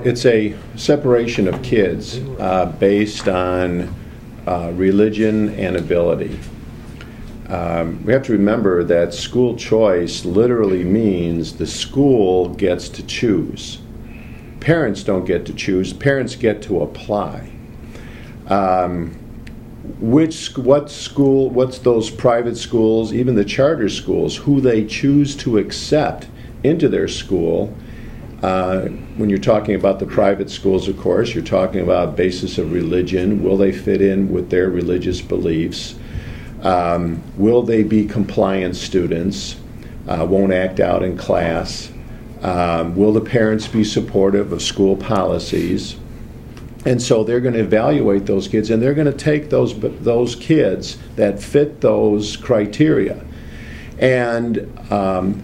It's a separation of kids based on religion and ability. We have to remember that school choice literally means the school gets to choose. Parents don't get to choose, parents get to apply. What's those private schools, even the charter schools, who they choose to accept into their school. When you're talking about the private schools, of course, you're talking about basis of religion. Will they fit in with their religious beliefs? Will they be compliant students? Won't act out in class? Will the parents be supportive of school policies? And so they're going to evaluate those kids, and they're going to take those kids that fit those criteria. And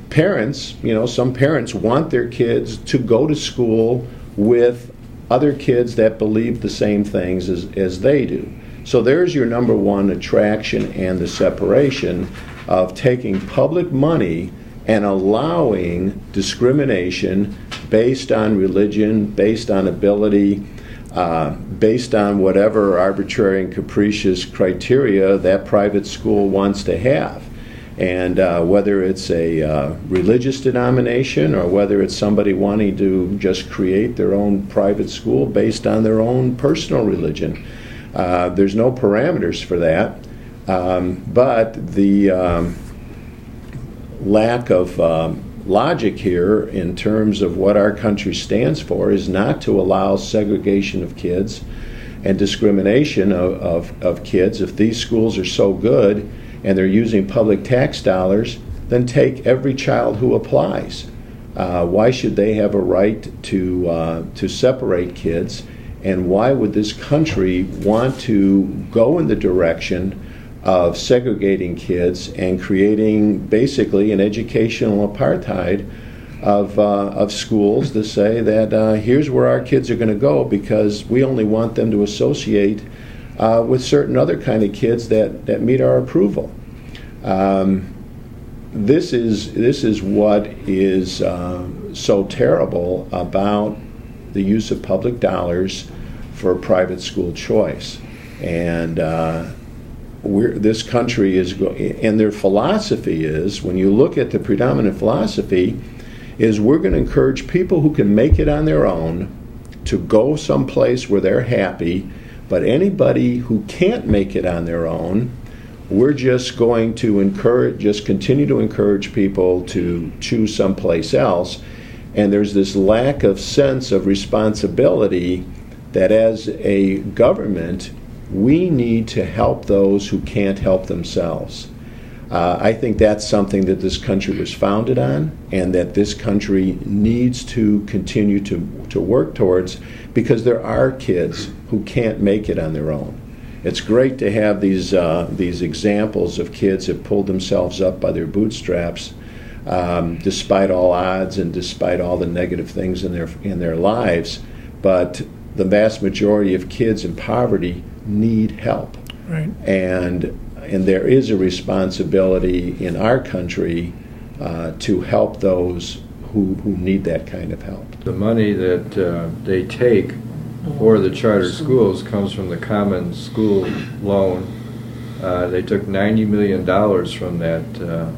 parents, some parents want their kids to go to school with other kids that believe the same things as they do. So there's your number one attraction and the separation of taking public money and allowing discrimination based on religion, based on ability, based on whatever arbitrary and capricious criteria that private school wants to have. And whether it's a religious denomination or whether it's somebody wanting to just create their own private school based on their own personal religion. There's no parameters for that. But the lack of logic here in terms of what our country stands for is not to allow segregation of kids and discrimination of kids. If these schools are so good and they're using public tax dollars, then take every child who applies. Why should they have a right to separate kids? And why would this country want to go in the direction of segregating kids and creating basically an educational apartheid of schools to say that here's where our kids are going to go because we only want them to associate with certain other kind of kids that meet our approval. This is what is so terrible about the use of public dollars for private school choice. And this country is, and their philosophy is, when you look at the predominant philosophy, is we're going to encourage people who can make it on their own to go someplace where they're happy, but anybody who can't make it on their own, we're just going to continue to encourage people to choose someplace else. And there's this lack of sense of responsibility that as a government, we need to help those who can't help themselves. I think that's something that this country was founded on and that this country needs to continue to work towards, because there are kids who can't make it on their own. It's great to have these examples of kids that pulled themselves up by their bootstraps despite all odds and despite all the negative things in their lives, but the vast majority of kids in poverty need help. Right. And there is a responsibility in our country to help those who need that kind of help. The money that they take for the charter schools comes from the common school loan. They took $90 million from that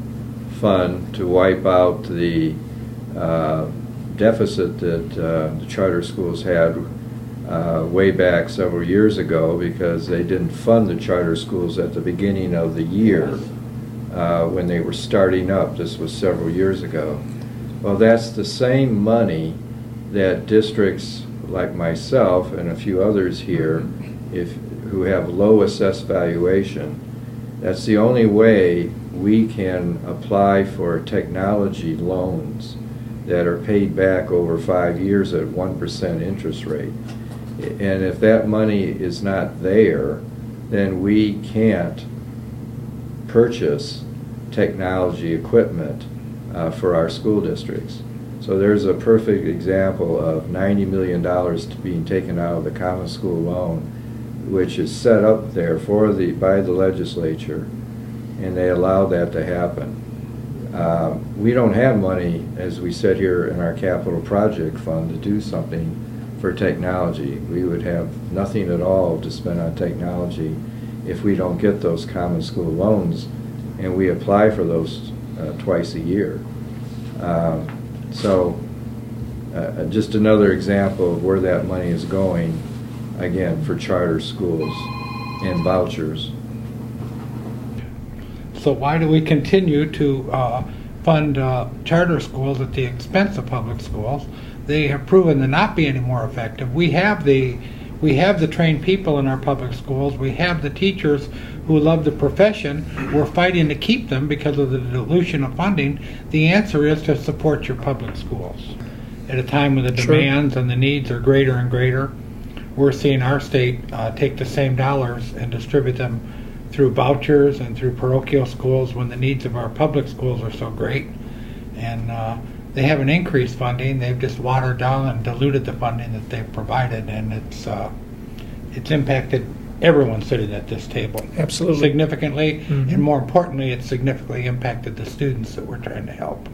fund to wipe out the deficit that the charter schools had way back several years ago, because they didn't fund the charter schools at the beginning of the year when they were starting up. This was several years ago. Well, that's the same money that districts like myself and a few others here, who have low assessed valuation, that's the only way we can apply for technology loans that are paid back over 5 years at 1% interest rate. And if that money is not there, then we can't purchase technology equipment for our school districts. So there's a perfect example of $90 million being taken out of the common school loan, which is set up there by the legislature, and they allow that to happen. We don't have money, as we said here, in our capital project fund to do something for technology. We would have nothing at all to spend on technology if we don't get those common school loans, and we apply for those twice a year. Just another example of where that money is going, again, for charter schools and vouchers. So why do we continue to fund charter schools at the expense of public schools? They have proven to not be any more effective. We have the trained people in our public schools. We have the teachers who love the profession. We're fighting to keep them because of the dilution of funding. The answer is to support your public schools. At a time when the demands and the needs are greater and greater, we're seeing our state take the same dollars and distribute them through vouchers and through parochial schools when the needs of our public schools are so great. And they haven't increased funding. They've just watered down and diluted the funding that they've provided, and it's impacted everyone sitting at this table. Absolutely. Significantly, and more importantly, it's significantly impacted the students that we're trying to help.